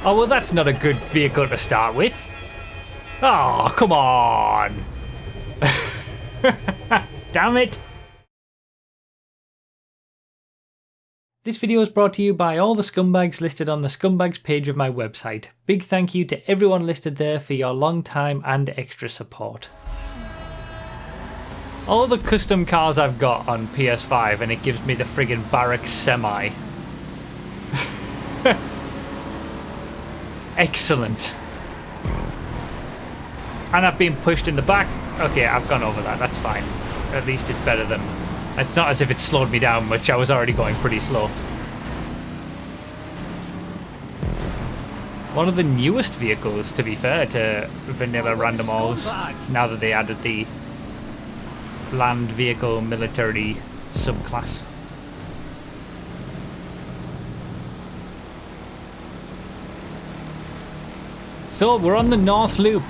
Oh, well, that's not a good vehicle to start with. Oh, come on. Damn it. This video is brought to you by all the scumbags listed on the scumbags page of my website. Big thank you to everyone listed there for your long time and extra support. All the custom cars I've got on PS5 and it gives me the friggin' barracks semi. Excellent. And I've been pushed in the back. Okay, I've gone over that. That's fine. At least it's better than... It's not as if it slowed me down much. I was already going pretty slow. One of the newest vehicles, to be fair, to vanilla random alls, now that they added the land vehicle military subclass. So we're on the North Loop,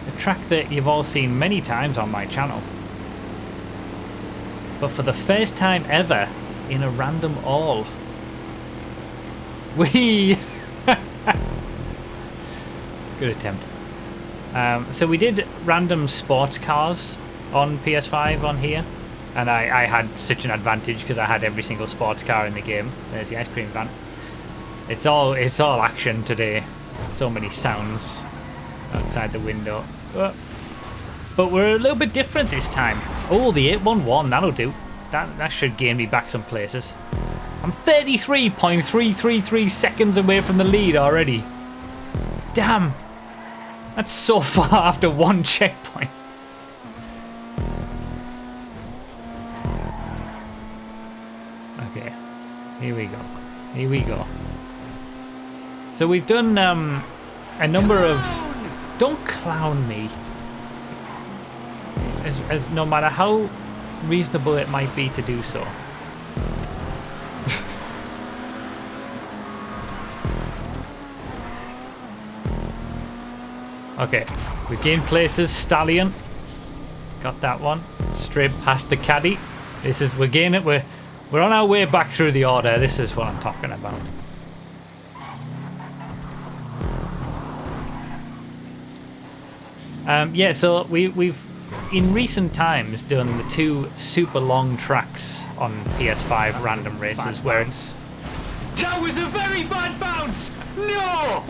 a track that you've all seen many times on my channel, but for the first time ever in a random all. Whee! Good attempt. So we did random sports cars on PS5 on here, and I had such an advantage because I had every single sports car in the game. There's the ice cream van. It's all action today. So many sounds outside the window. But we're a little bit different this time. Oh, the 811, that'll do. That should gain me back some places. I'm 33.333 seconds away from the lead already. Damn. That's so far after one checkpoint. Okay. Here we go. Here we go. So we've done a number of... Don't clown me. As no matter how reasonable it might be to do so. Okay, we've gained places. Stallion, got that one. Straight past the caddy. We're on our way back through the order. This is what I'm talking about. Yeah, so we've in recent times done the 2 super long tracks on PS5 random races where it's... That was a very bad bounce! No!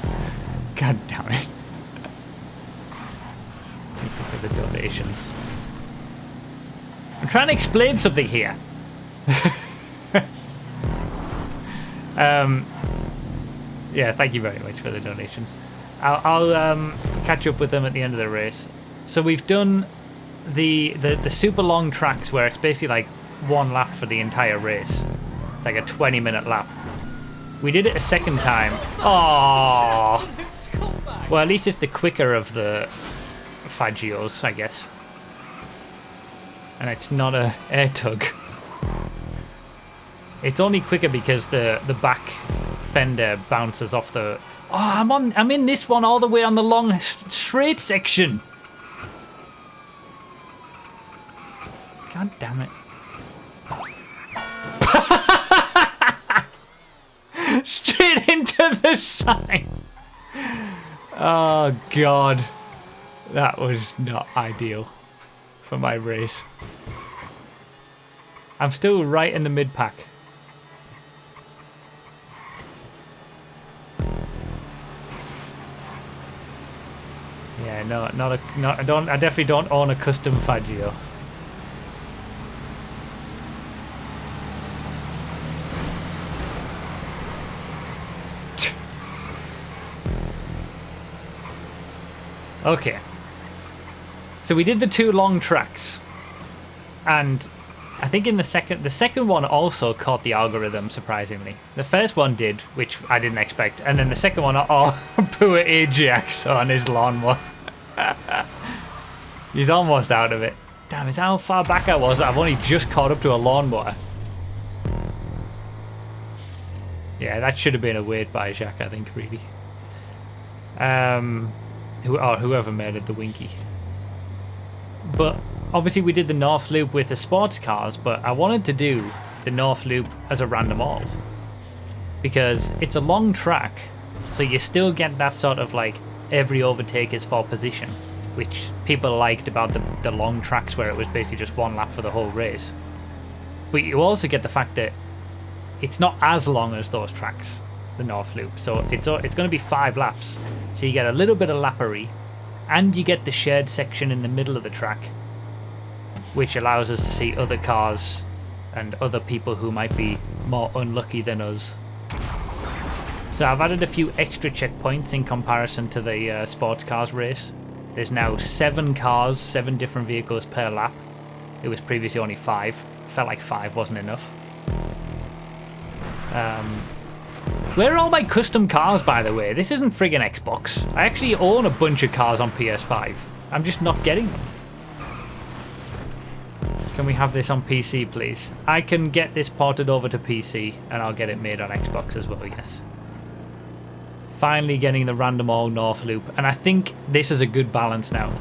God damn it. Thank you for the donations. I'm trying to explain something here. Yeah, thank you very much for the donations. I'll catch up with them at the end of the race. So we've done the super long tracks where it's basically like one lap for the entire race. It's like a 20-minute lap. We did it a second time. Oh, well, at least it's the quicker of the Fagios, I guess. And it's not a air tug. It's only quicker because the back fender bounces off the... Oh, I'm in this one all the way on the long straight section. God damn it. Straight into the sign. Oh god. That was not ideal for my race. I'm still right in the mid-pack. Yeah, I definitely don't own a custom Fagio. Okay. So we did the 2 long tracks. And I think in the second one also caught the algorithm, surprisingly. The first one did, which I didn't expect. And then the second one, oh, poor Ajax on his lawnmower. He's almost out of it. Damn, is that how far back I was? I've only just caught up to a lawnmower. Yeah, that should have been a weird by Jacques, I think, really. Whoever made it, the Winky. But obviously we did the North Loop with the sports cars, but I wanted to do the North Loop as a random all. because it's a long track, so you still get that sort of like every overtake is for position, which people liked about the long tracks where it was basically just one lap for the whole race. But you also get the fact that it's not as long as those tracks, the North Loop, so it's going to be 5 laps, so you get a little bit of lappery, and you get the shared section in the middle of the track, which allows us to see other cars and other people who might be more unlucky than us. So I've added a few extra checkpoints in comparison to the sports cars race. There's now 7 cars, 7 different vehicles per lap. It was previously only 5. Felt like 5 wasn't enough. Where are all my custom cars, by the way? This isn't friggin' Xbox. I actually own a bunch of cars on PS5. I'm just not getting them. Can we have this on PC, please? I can get this ported over to PC, and I'll get it made on Xbox as well, yes. Finally getting the random all North Loop, and I think this is a good balance now.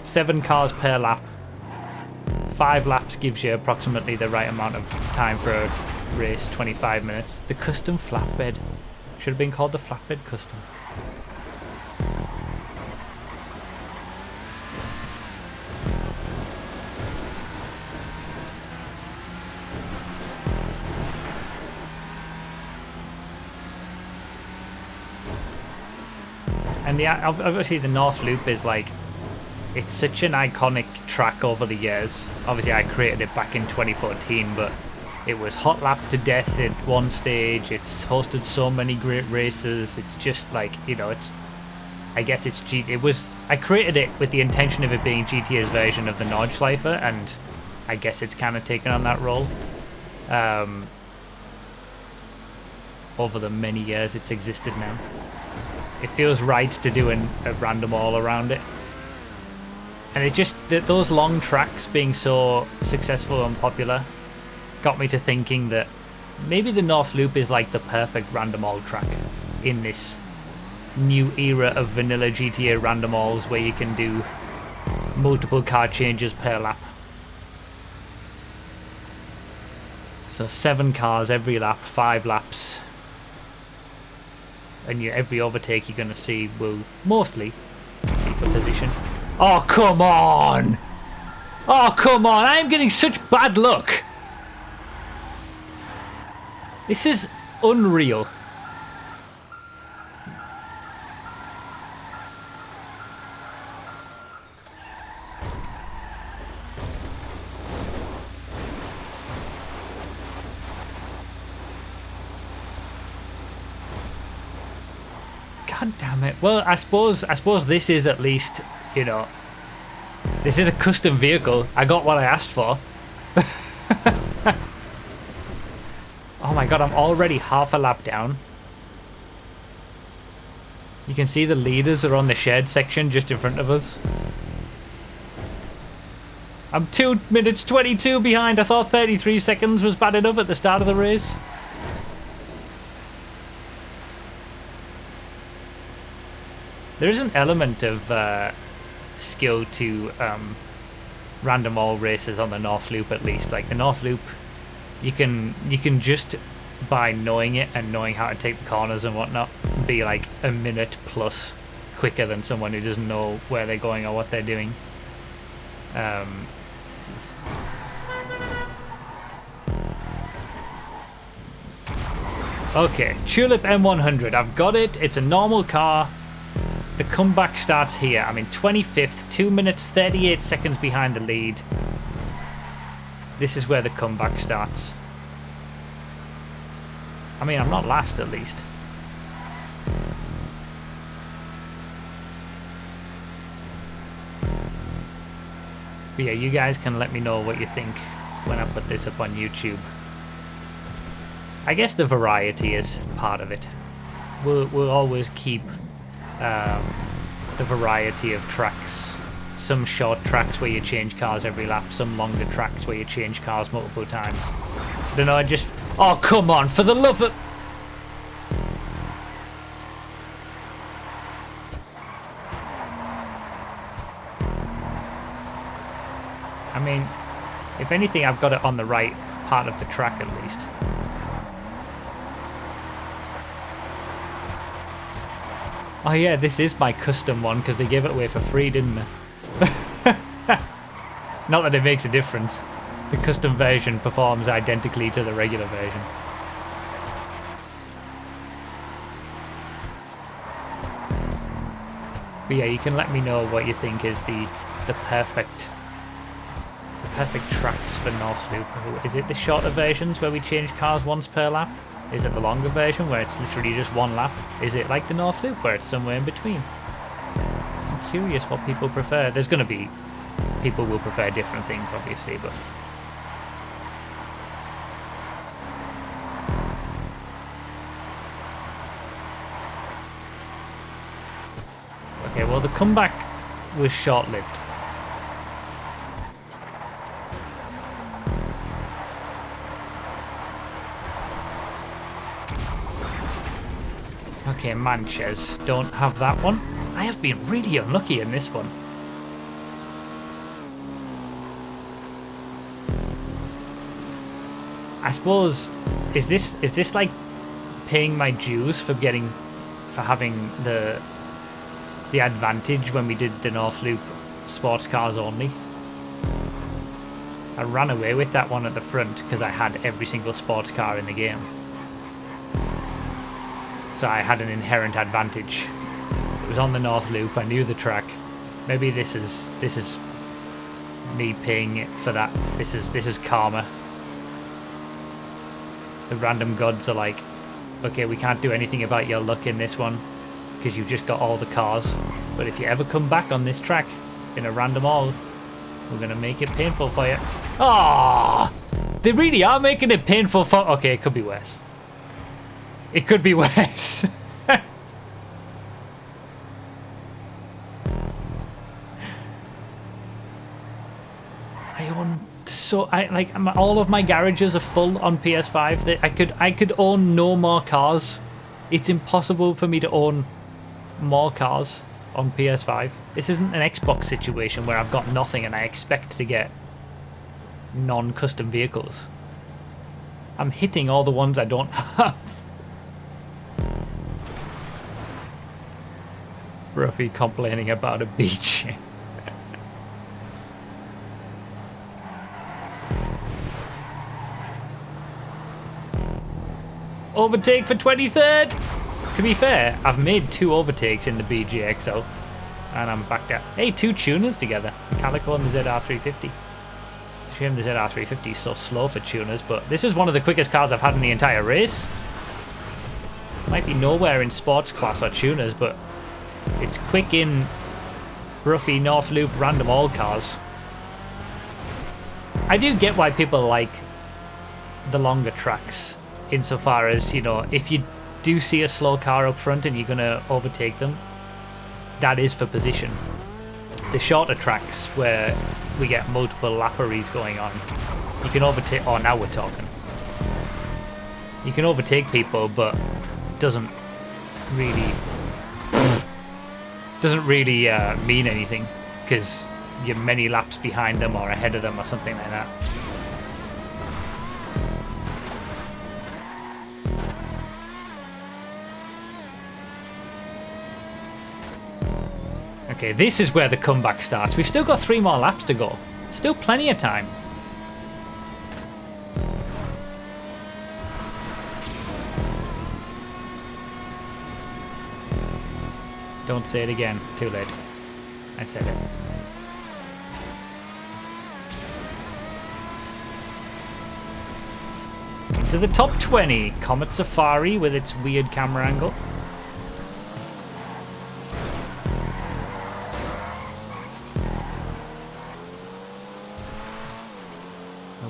7 cars per lap. 5 laps gives you approximately the right amount of time for a race, 25 minutes. The custom flatbed. Should have been called the flatbed custom. And obviously the North Loop is like, it's such an iconic track over the years. Obviously I created it back in 2014, but it was hot lapped to death at one stage. It's hosted so many great races. It's just like, you know, I created it with the intention of it being GTA's version of the Nordschleife, and I guess it's kind of taken on that role. Over the many years it's existed now. It feels right to do a random all around it. And it just, those long tracks being so successful and popular got me to thinking that maybe the North Loop is like the perfect random all track in this new era of vanilla GTA random alls where you can do multiple car changes per lap. So 7 cars every lap, 5 laps. And every overtake you're going to see will mostly be for position. Oh, come on! Oh, come on! I am getting such bad luck! This is unreal. God damn it. Well, I suppose this is at least, you know, this is a custom vehicle. I got what I asked for. Oh my god, I'm already half a lap down. You can see the leaders are on the shared section just in front of us. I'm 2 minutes 22 behind. I thought 33 seconds was bad enough at the start of the race. There is an element of skill to random all races on the North Loop, at least. Like the North Loop, you can just by knowing it and knowing how to take the corners and whatnot, be like a minute plus quicker than someone who doesn't know where they're going or what they're doing. This is... Okay, Tulip M100. I've got it. It's a normal car. The comeback starts here. I'm in 25th, 2 minutes 38 seconds behind the lead. This is where the comeback starts. I mean, I'm not last at least. But yeah, you guys can let me know what you think when I put this up on YouTube. I guess the variety is part of it. We'll always keep the variety of tracks. Some short tracks where you change cars every lap, some longer tracks where you change cars multiple times. I don't know, I just... Oh, come on, for the love of... I mean, if anything, I've got it on the right part of the track at least. Oh yeah, this is my custom one because they gave it away for free, didn't they? Not that it makes a difference. The custom version performs identically to the regular version. But yeah, you can let me know what you think is the perfect tracks for North Loop. Is it the shorter versions where we change cars once per lap? Is it the longer version where it's literally just one lap? Is it like the North Loop where it's somewhere in between? I'm curious what people prefer. There's going to be people will prefer different things, obviously, but okay, well the comeback was short-lived. Okay, Manches don't have that one. I have been really unlucky in this one. I suppose is this like paying my dues for having the advantage when we did the North Loop sports cars only? I ran away with that one at the front because I had every single sports car in the game. So I had an inherent advantage. It was on the North Loop, I knew the track. Maybe this is me paying it for that. This is karma. The random gods are like, okay, we can't do anything about your luck in this one because you've just got all the cars. But if you ever come back on this track in a random all, we're gonna make it painful for you. Ah, they really are making it painful for. Okay, it could be worse. It could be worse. All of my garages are full on PS5. That I could own no more cars. It's impossible for me to own more cars on PS5. This isn't an Xbox situation where I've got nothing and I expect to get non-custom vehicles. I'm hitting all the ones I don't have. Ruffy complaining about a beach. Overtake for 23rd! To be fair, I've made 2 overtakes in the BGXO. And I'm back down. Hey, 2 tuners together. Calico and the ZR350. It's a shame the ZR350 is so slow for tuners, but this is one of the quickest cars I've had in the entire race. Might be nowhere in sports class or tuners, but it's quick in roughy North Loop random all cars. I do get why people like the longer tracks, insofar as, you know, if you do see a slow car up front and you're going to overtake them, that is for position. The shorter tracks where we get multiple lapperies going on, you can overtake. Oh, now we're talking. You can overtake people, but doesn't really mean anything because you're many laps behind them or ahead of them or something like that. Okay, this is where the comeback starts. We've still got 3 more laps to go. Still plenty of time. Don't say it again. Too late. I said it. To the top 20. Comet Safari with its weird camera angle.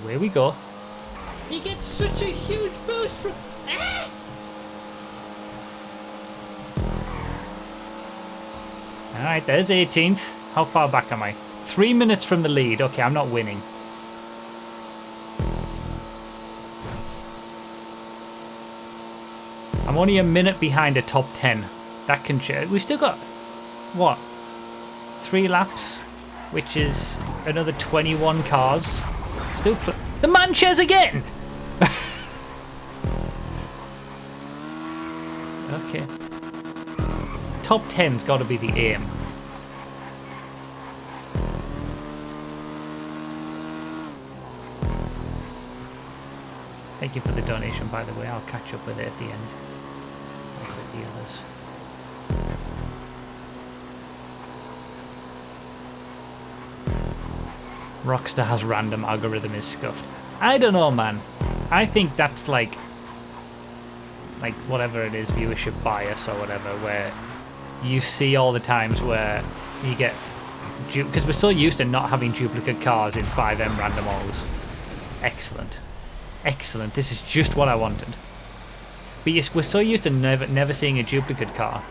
Away we go. He gets such a huge boost from... Ah! Alright, there's 18th. How far back am I? 3 minutes from the lead. Okay, I'm not winning. I'm only a minute behind a top 10. That can change. We've still got, what? 3 laps? Which is another 21 cars. Still the Manches again! Okay. top 10's got to be the aim. Thank you for the donation, by the way. I'll catch up with it at the end. With the others. Rockstar's random algorithm is scuffed. I don't know, man. I think that's like whatever it is, viewership bias or whatever, where you see all the times where you get... Because we're so used to not having duplicate cars in 5M randomals. Excellent. Excellent. This is just what I wanted. But yes, we're so used to never seeing a duplicate car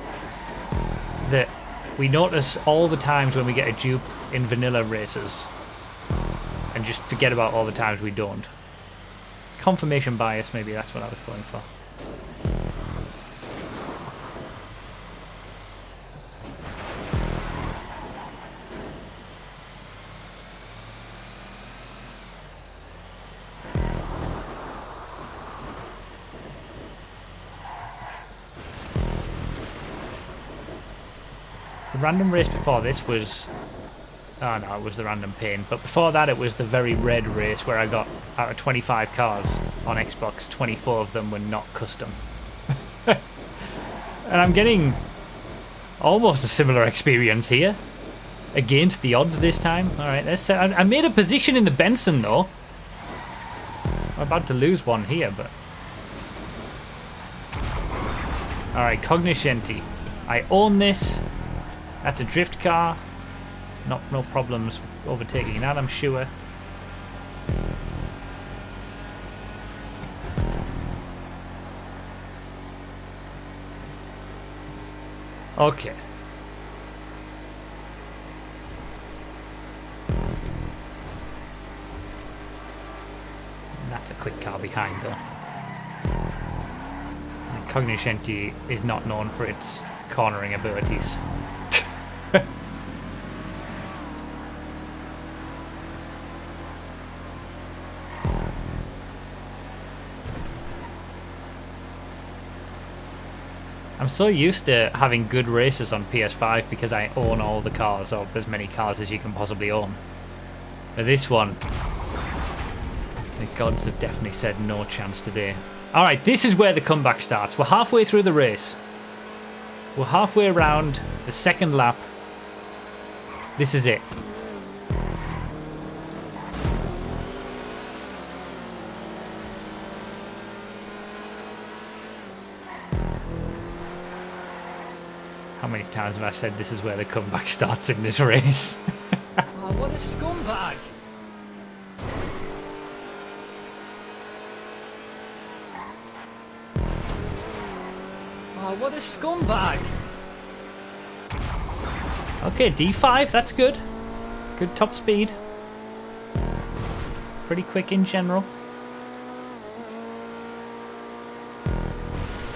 that we notice all the times when we get a dupe in vanilla races and just forget about all the times we don't. Confirmation bias, maybe that's what I was going for. The random race before this was... Oh no, it was the random pain. But before that it was the very red race where I got, out of 25 cars on Xbox, 24 of them were not custom. And I'm getting almost a similar experience here. Against the odds this time. Alright, let's say I made a position in the Benson though. I'm about to lose one here, but... Alright, Cognoscenti. I own this. That's a drift car. No problems overtaking that, I'm sure. Okay. That's a quick car behind though. And Cognoscenti is not known for its cornering abilities. I'm so used to having good races on PS5 because I own all the cars, or as many cars as you can possibly own. But this one, the gods have definitely said no chance today. Alright, this is where the comeback starts. We're halfway through the race. We're halfway around the second lap. This is it. How many times have I said this is where the comeback starts in this race? Oh, what a scumbag! Oh, what a scumbag! Okay, D5, that's good. Good top speed. Pretty quick in general.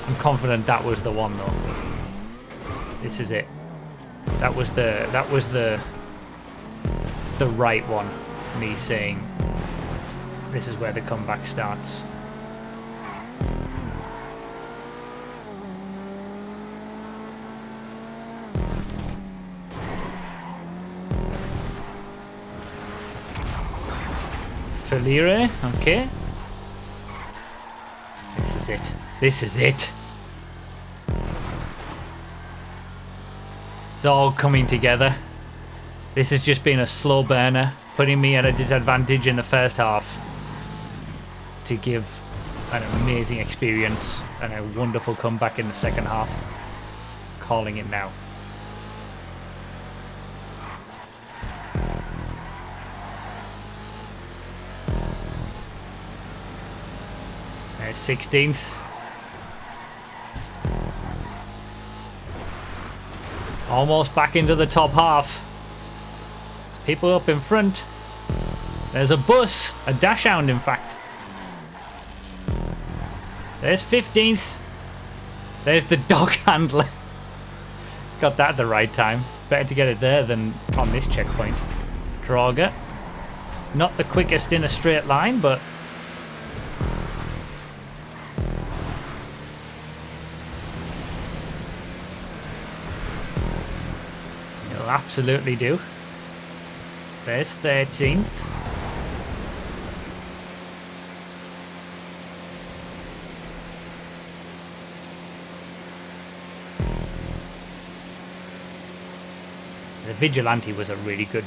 I'm confident that was the one though. This is it. That was the right one. Me saying this is where the comeback starts. Felire, okay. This is it. This is it. It's all coming together. This has just been a slow burner, putting me at a disadvantage in the first half to give an amazing experience and a wonderful comeback in the second half. Calling it now. There's 16th. Almost back into the top half. There's people up in front. There's a bus, a dash hound in fact. There's 15th. There's the dog handler. Got that at the right time. Better to get it there than on this checkpoint. Draga. Not the quickest in a straight line, but... It'll absolutely do. There's 13th. The Vigilante was a really good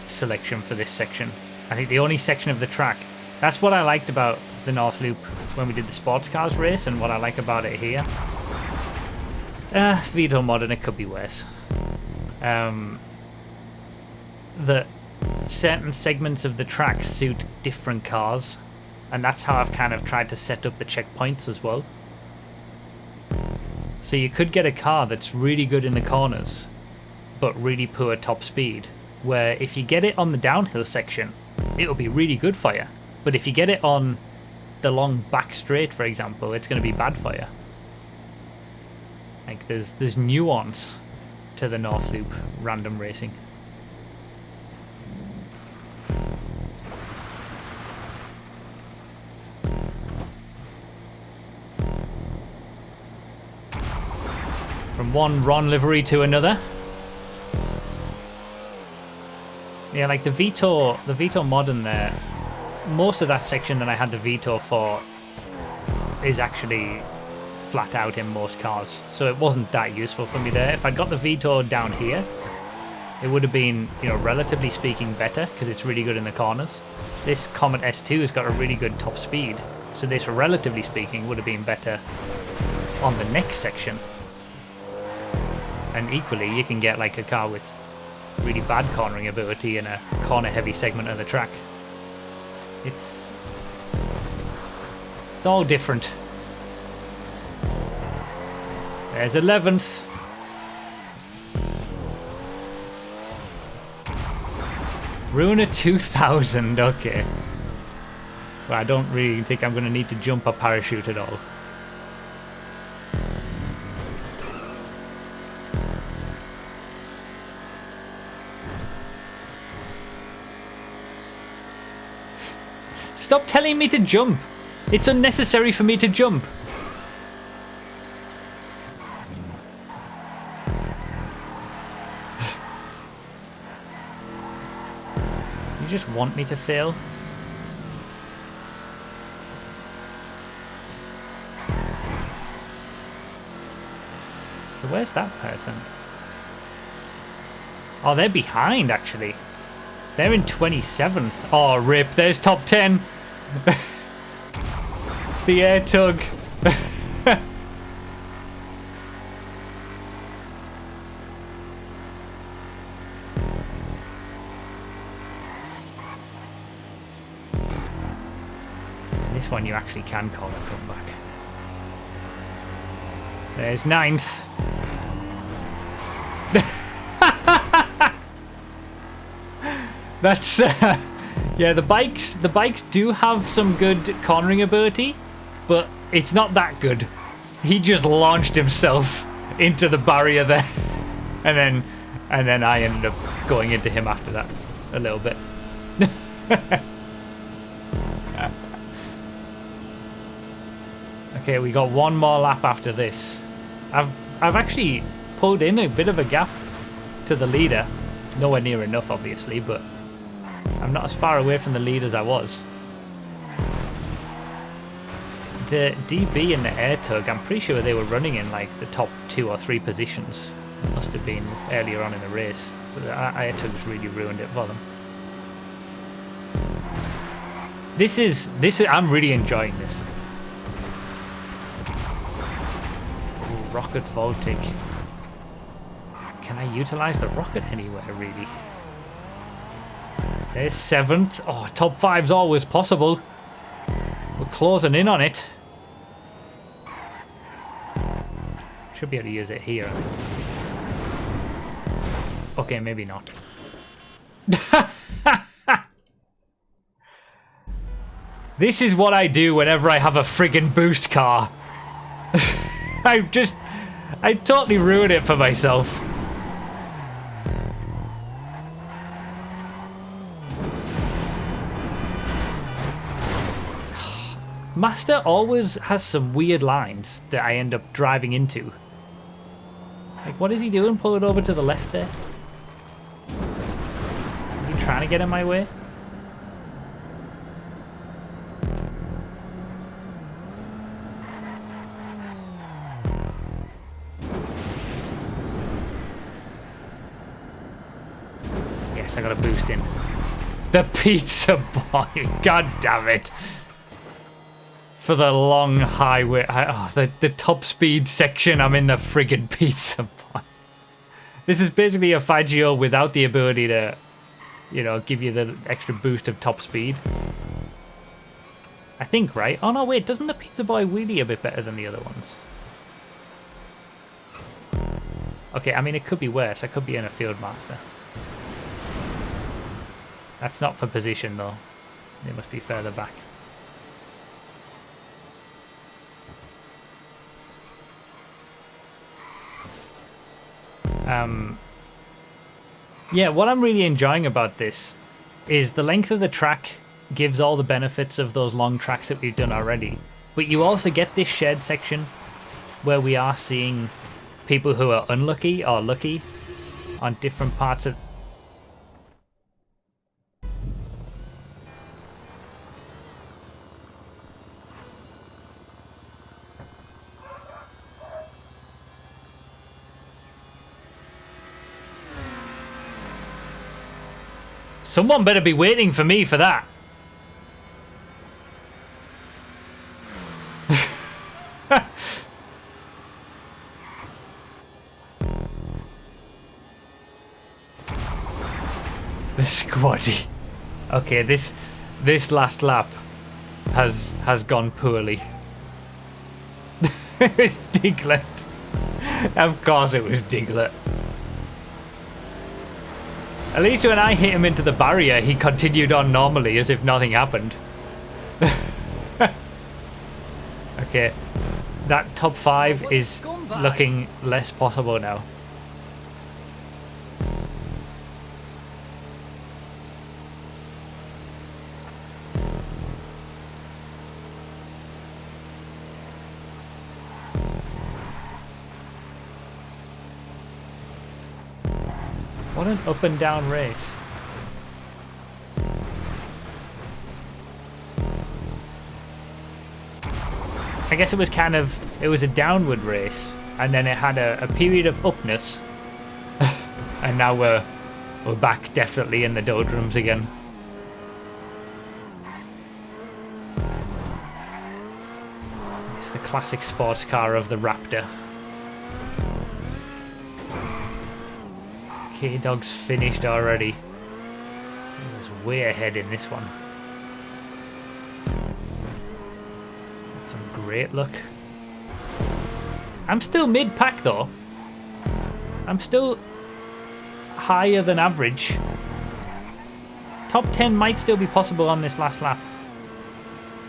selection for this section. I think the only section of the track. That's what I liked about the North Loop when we did the sports cars race, and what I like about it here. Veto mod, and it could be worse. The certain segments of the track suit different cars, and that's how I've kind of tried to set up the checkpoints as well. So you could get a car that's really good in the corners, but really poor top speed, where if you get it on the downhill section, it'll be really good for you. But if you get it on the long back straight, for example, it's going to be bad for you. Like, there's nuance to the North Loop random racing. From one Ron livery to another. Yeah, like the Veto mod in there, most of that section that I had the Veto for is actually flat out in most cars, so it wasn't that useful for me there. If I'd got the Veto down here, it would have been, you know, relatively speaking better, because it's really good in the corners. This Comet S2 has got a really good top speed, so this, relatively speaking, would have been better on the next section. And equally, you can get like a car with really bad cornering ability in a corner heavy segment of the track. It's all different. There's 11th. Ruiner 2000, okay. Well, I don't really think I'm going to need to jump a parachute at all. Stop telling me to jump. It's unnecessary for me to jump. You just want me to fail? So where's that person? Oh, they're behind, actually. They're in 27th. Oh, rip. There's top 10. The air tug. This one you actually can call a comeback. There's 9th. That's yeah, the bikes do have some good cornering ability, but it's not that good. He just launched himself into the barrier there, and then I ended up going into him after that a little bit. Okay, we got one more lap after this. I've actually pulled in a bit of a gap to the leader. Nowhere near enough, obviously, but I'm not as far away from the lead as I was. The DB and the air tug, I'm pretty sure they were running in like the top 2 or 3 positions. It must have been earlier on in the race. So the air tug's really ruined it for them. This is I'm really enjoying this. Ooh, rocket Voltic. Can I utilize the rocket anywhere, really? There's 7th. Oh, top 5's always possible. We're closing in on it. Should be able to use it here. Okay, maybe not. This is what I do whenever I have a friggin' boost car. I totally ruin it for myself. Master always has some weird lines that I end up driving into. Like, what is he doing? Pull it over to the left there. trying to get in my way. Yes, I got a boost in. The pizza boy, god damn it. For the long highway, the top speed section, I'm in the friggin' pizza boy. This is basically a Fagio without the ability to, you know, give you the extra boost of top speed. I think, right? Oh no, wait, doesn't the pizza boy wheelie a bit better than the other ones? Okay, I mean, it could be worse. I could be in a field master. That's not for position, though. It must be further back. Yeah, what I'm really enjoying about this is the length of the track gives all the benefits of those long tracks that we've done already. But you also get this shared section where we are seeing people who are unlucky or lucky on different parts of... Someone better be waiting for me for that. The squaddy. Okay, this last lap has gone poorly. It was Diglett. Of course it was Diglett. At least when I hit him into the barrier, he continued on normally as if nothing happened. Okay, that top 5 is looking less possible now. What an up and down race. I guess it was kind of, it was a downward race, and then it had a period of upness, and now we're back definitely in the doldrums again. It's the classic sports car of the Raptor. K-Dog's finished already. He was way ahead in this one. That's some great luck. I'm still mid-pack though. I'm still higher than average. Top 10 might still be possible on this last lap.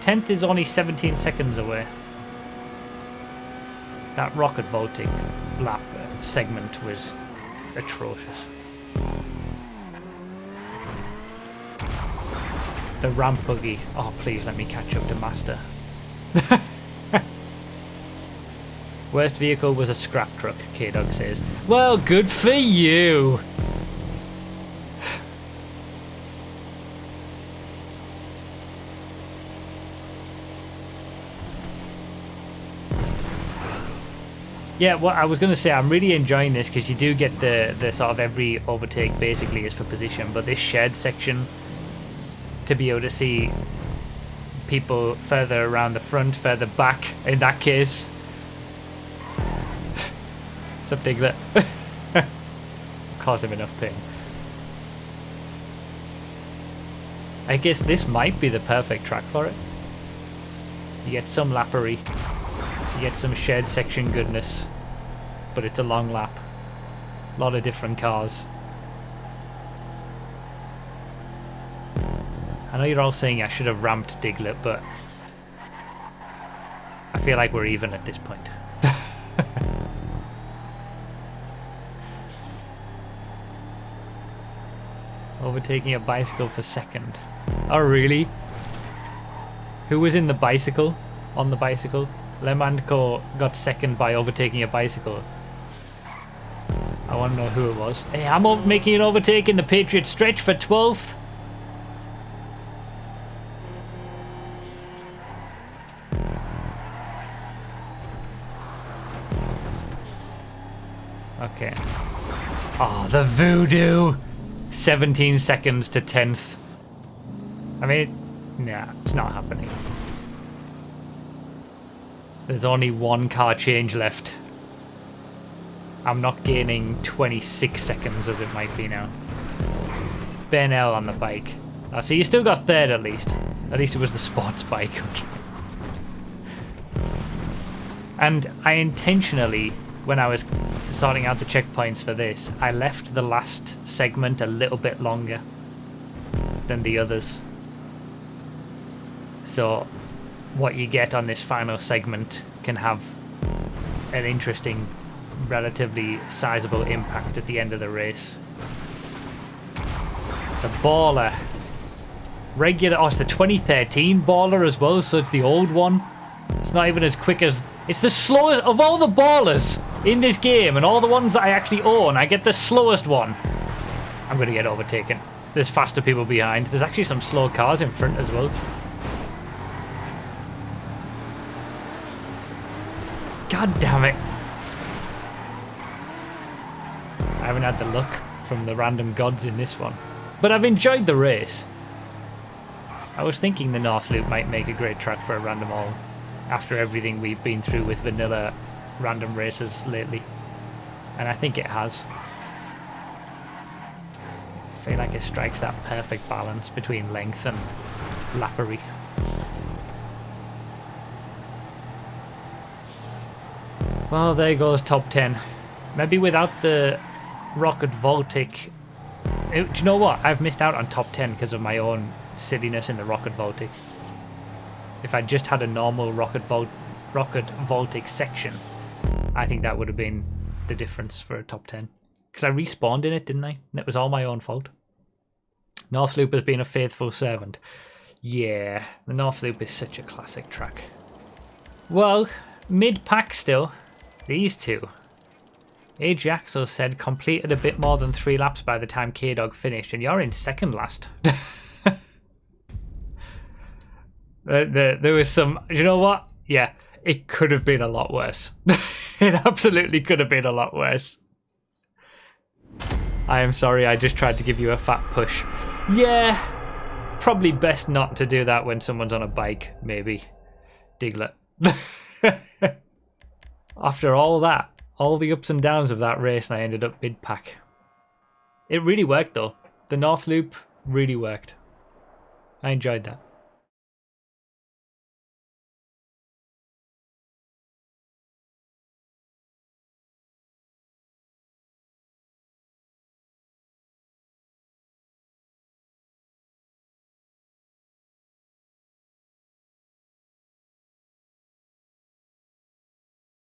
10th is only 17 seconds away. That rocket vaulting lap segment was atrocious. The ramp buggy. Oh, please let me catch up to Master. Worst vehicle was a scrap truck, K-Dog says. Well, good for you. Yeah, what I was going to say, I'm really enjoying this because you do get the sort of every overtake basically is for position, but this shared section to be able to see people further around the front, further back in that case. Something that caused him enough pain. I guess this might be the perfect track for it. You get some lappery. You get some shared section goodness, but it's a long lap. A lot of different cars. I know you're all saying I should have ramped Diglett, but I feel like we're even at this point. Overtaking a bicycle for second. Oh really? Who was in the bicycle? On the bicycle? Lemandco got second by overtaking a bicycle. I want to know who it was. Hey, I'm making an overtake in the Patriot stretch for 12th. Okay. Oh, the voodoo! 17 seconds to 10th. I mean, nah, it's not happening. There's only one car change left. I'm not gaining 26 seconds as it might be now. Ben L on the bike. Oh, so you still got third at least. At least it was the sports bike. And I intentionally, when I was sorting out the checkpoints for this, I left the last segment a little bit longer than the others. So what you get on this final segment can have an interesting, relatively sizable impact at the end of the race. The baller. Regular, oh, it's the 2013 baller as well, so it's the old one. It's not even as quick as... It's the slowest of all the ballers in this game, and all the ones that I actually own, I get the slowest one. I'm going to get overtaken. There's faster people behind. There's actually some slow cars in front as well. God damn it. I haven't had the luck from the random gods in this one. But I've enjoyed the race. I was thinking the North Loop might make a great track for a random all after everything we've been through with vanilla random races lately. And I think it has. I feel like it strikes that perfect balance between length and lappery. Well, there goes top 10. Maybe without the Rocket Voltic... Do you know what? I've missed out on top 10 because of my own silliness in the Rocket Voltic. If I just had a normal Rocket Voltic section, I think that would have been the difference for a top 10. Because I respawned in it, didn't I? And it was all my own fault. North Loop has been a faithful servant. Yeah, the North Loop is such a classic track. Well, mid-pack still. These two. Ajaxo said completed a bit more than 3 laps by the time K-Dog finished, and you're in second last. There was some... You know what? Yeah, it could have been a lot worse. It absolutely could have been a lot worse. I am sorry, I just tried to give you a fat push. Yeah, probably best not to do that when someone's on a bike, maybe. Diglett. After all that, all the ups and downs of that race, and I ended up mid-pack. It really worked though. The North Loop really worked. I enjoyed that.